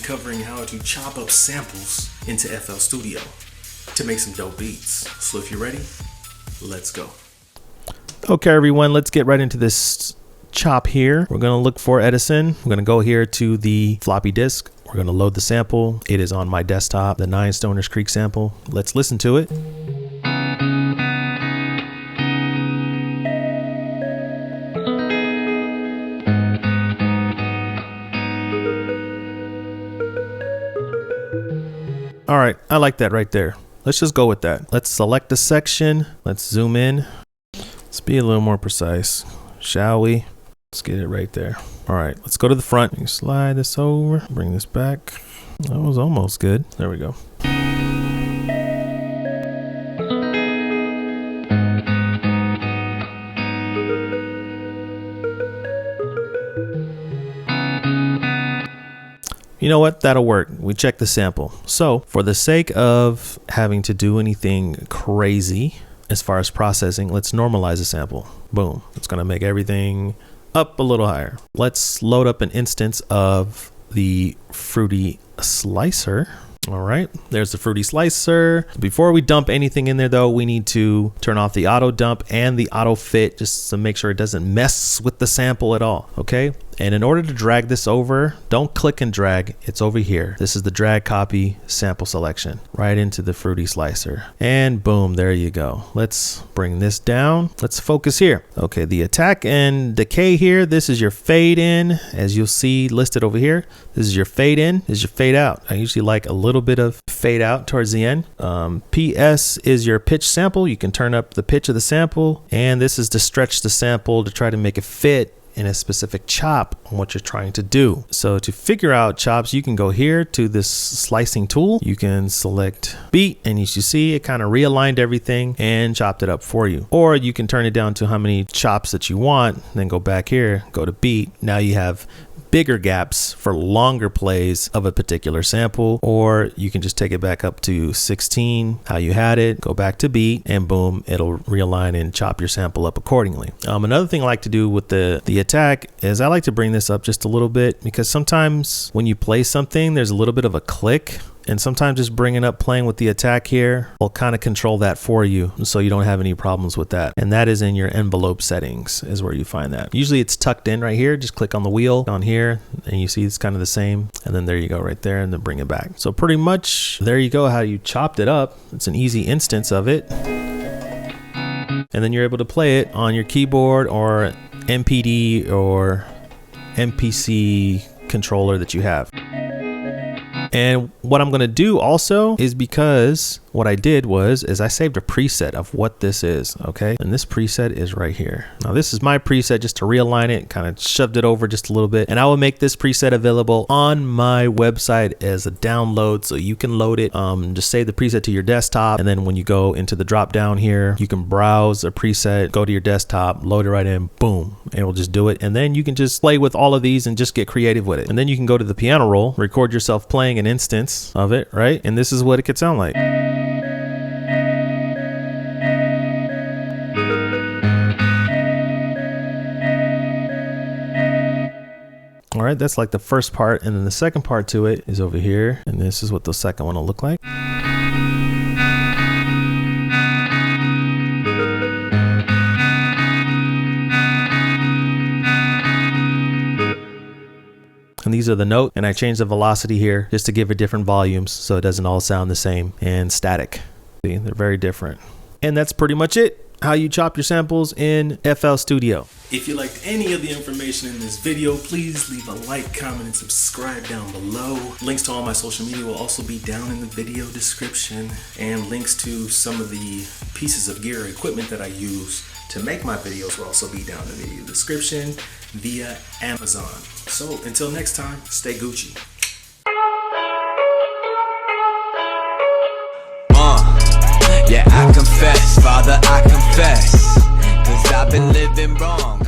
covering how to chop up samples into FL Studio to make some dope beats. So if you're ready, let's go. Okay, everyone, let's get right into this chop here. We're going to look for Edison. We're going to go here to the floppy disk. We're going to load the sample. It is on my desktop, the 9 Stoners Creek sample. Let's listen to it. All right, I like that right there. Let's just go with that. Let's select a section. Let's zoom in. Let's be a little more precise, shall we? Let's get it right there. All right, let's go to the front. You slide this over, bring this back. That was almost good. There we go. You know what? That'll work. We check the sample. So for the sake of having to do anything crazy as far as processing, let's normalize the sample. Boom. It's going to make everything up a little higher. Let's load up an instance of the Fruity Slicer. All right, there's the Fruity Slicer. Before we dump anything in there though, we need to turn off the auto dump and the auto fit just to make sure it doesn't mess with the sample at all, okay? And in order to drag this over, don't click and drag, it's over here. This is the drag copy sample selection right into the Fruity Slicer. And boom, there you go. Let's bring this down. Let's focus here. Okay, the attack and decay here, this is your fade in, as you'll see listed over here. This is your fade in, this is your fade out. I usually like a little bit of fade out towards the end. PS is your pitch sample. You can turn up the pitch of the sample, and this is to stretch the sample to try to make it fit in a specific chop on what you're trying to do. So to figure out chops, you can go here to this slicing tool. You can select beat, and as you see, it kind of realigned everything and chopped it up for you. Or you can turn it down to how many chops that you want, then go back here, go to beat. Now you have bigger gaps for longer plays of a particular sample, or you can just take it back up to 16, how you had it, go back to beat, and boom, it'll realign and chop your sample up accordingly. Another thing I like to do with the attack is I like to bring this up just a little bit, because sometimes when you play something, there's a little bit of a click. And sometimes just bringing up playing with the attack here will kind of control that for you, so you don't have any problems with that. And that is in your envelope settings is where you find that. Usually it's tucked in right here. Just click on the wheel on here and you see it's kind of the same. And then there you go right there, and then bring it back. So pretty much there you go how you chopped it up. It's an easy instance of it. And then you're able to play it on your keyboard or MPD or MPC controller that you have. And what I'm going to do also is, because what I did was I saved a preset of what this is, okay? And this preset is right here. Now this is my preset just to realign it, kind of shoved it over just a little bit. And I will make this preset available on my website as a download, so you can load it. Just save the preset to your desktop, and then when you go into the drop down here, you can browse a preset, go to your desktop, load it right in, boom, and it will just do it. And then you can just play with all of these and just get creative with it. And then you can go to the piano roll, record yourself playing an instance of it, right? And this is what it could sound like. All right, that's like the first part, and then the second part to it is over here, and this is what the second one will look like. And these are the notes, and I changed the velocity here just to give it different volumes so it doesn't all sound the same and static. See, they're very different. And that's pretty much it. How you chop your samples in FL Studio. If you liked any of the information in this video, please leave a like, comment, and subscribe down below. Links to all my social media will also be down in the video description, and links to some of the pieces of gear or equipment that I use to make my videos will also be down in the video description via Amazon. So until next time, stay Gucci. Yeah, I confess, Father, I confess, 'cause I've been living wrong.